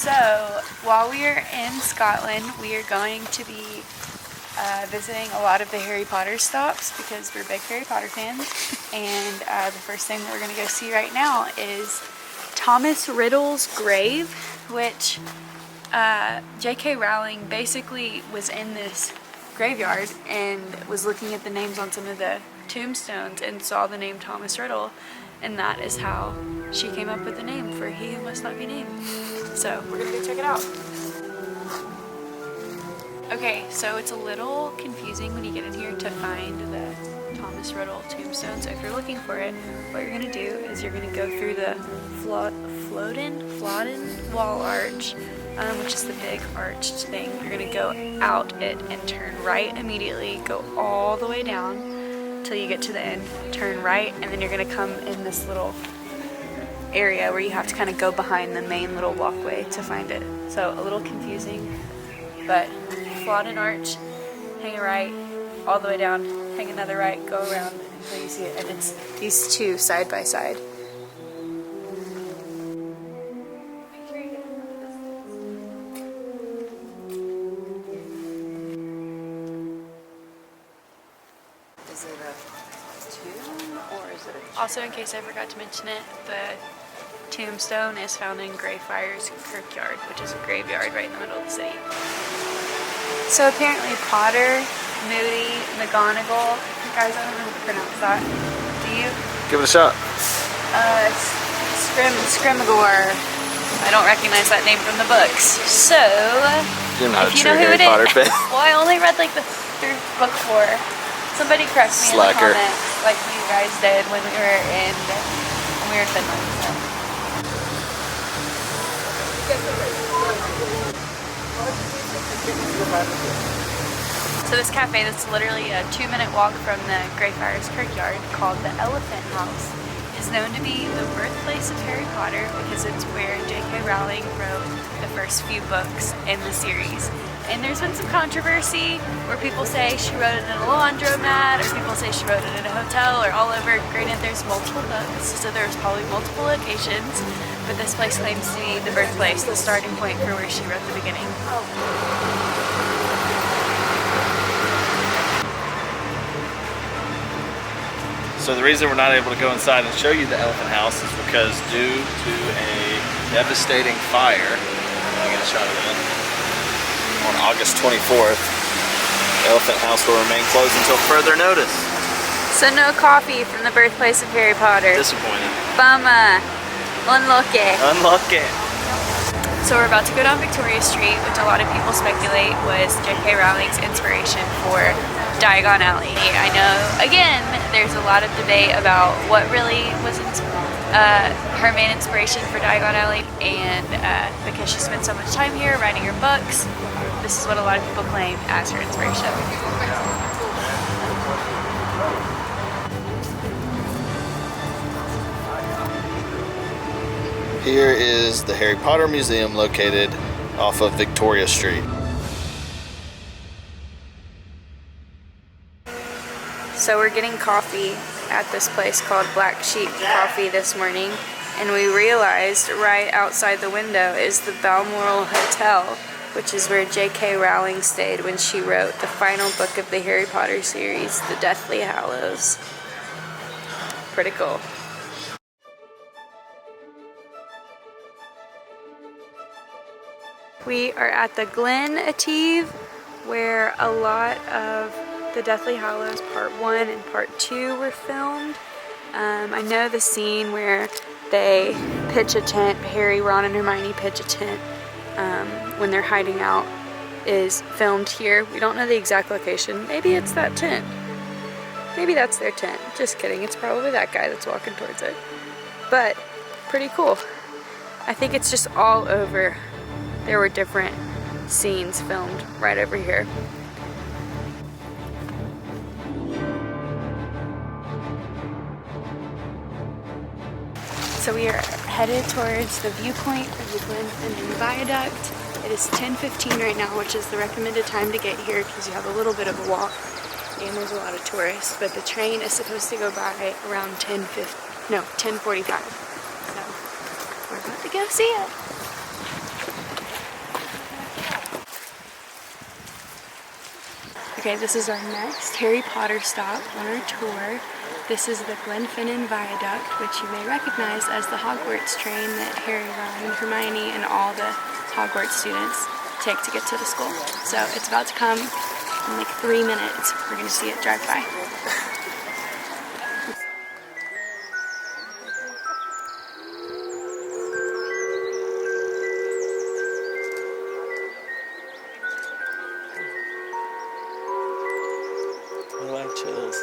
So, while we are in Scotland, we are going to be visiting a lot of the Harry Potter stops because we're big Harry Potter fans. And the first thing that we're going to go see right now is Thomas Riddle's grave, which J.K. Rowling basically was in this graveyard and was looking at the names on some of the tombstones and saw the name Thomas Riddle, and that is how she came up with the name for He Who Must Not Be Named. So we're gonna go check it out. Okay, so it's a little confusing when you get in here to find the Thomas Riddle tombstone. So if you're looking for it, what you're gonna do is you're gonna go through the Flodden wall arch, which is the big arched thing. You're gonna go out it and turn right immediately, go all the way down till you get to the end, turn right, and then you're gonna come in this little area where you have to kind of go behind the main little walkway to find it. So a little confusing, but Flodden arch, hang a right, all the way down, hang another right, go around until you see it, and it's these two side by side. Is it a tomb or is it a... Also, in case I forgot to mention it, the tombstone is found in Greyfriars Kirkyard, which is a graveyard right in the middle of the city. So apparently Potter, Moody, McGonagall, guys, I don't know how to pronounce that. Do you? Give it a shot. Scrimagore. I don't recognize that name from the books. So, you're not if a you true know who Harry it Potter is, fan. well, I only read like the third book 4. Somebody correct me in the comments, like you guys did when we were in Finland. So this cafe that's literally a 2-minute walk from the Greyfriars Kirkyard, called the Elephant House, is known to be the birthplace of Harry Potter because it's where J.K. Rowling wrote the first few books in the series. And there's been some controversy where people say she wrote it in a laundromat, or people say she wrote it in a hotel, or all over. Granted, there's multiple books, so there's probably multiple locations, but this place claims to be the birthplace, the starting point for where she wrote the beginning. So the reason we're not able to go inside and show you the Elephant House is because due to a devastating fire, I'll get a shot of it, on August 24th, the Elephant House will remain closed until further notice. So no coffee from the birthplace of Harry Potter. Disappointed. Bummer. Unlucky. Unlucky. So we're about to go down Victoria Street, which a lot of people speculate was J.K. Rowling's inspiration for Diagon Alley. I know, again, there's a lot of debate about what really was her main inspiration for Diagon Alley, and because she spent so much time here writing her books, this is what a lot of people claim as her inspiration. Here is the Harry Potter Museum located off of Victoria Street. So we're getting coffee at this place called Black Sheep Coffee this morning, and we realized right outside the window is the Balmoral Hotel, which is where J.K. Rowling stayed when she wrote the final book of the Harry Potter series, The Deathly Hallows. Pretty cool. We are at the Glen, Etive, where a lot of the Deathly Hallows Part 1 and Part 2 were filmed. I know the scene where they pitch a tent, Harry, Ron, and Hermione pitch a tent when they're hiding out, is filmed here. We don't know the exact location. Maybe it's that tent. Maybe that's their tent. Just kidding. It's probably that guy that's walking towards it. But pretty cool. I think it's just all over. There were different scenes filmed right over here. So we are headed towards the viewpoint of the Glenfinnan Viaduct. It is 10:15 right now, which is the recommended time to get here because you have a little bit of a walk and there's a lot of tourists. But the train is supposed to go by around 10:45. So we're about to go see it. Okay, this is our next Harry Potter stop on our tour. This is the Glenfinnan Viaduct, which you may recognize as the Hogwarts train that Harry, Ron, Hermione, and all the Hogwarts students take to get to the school. So it's about to come in like 3 minutes. We're going to see it drive by. Oh, I have chills.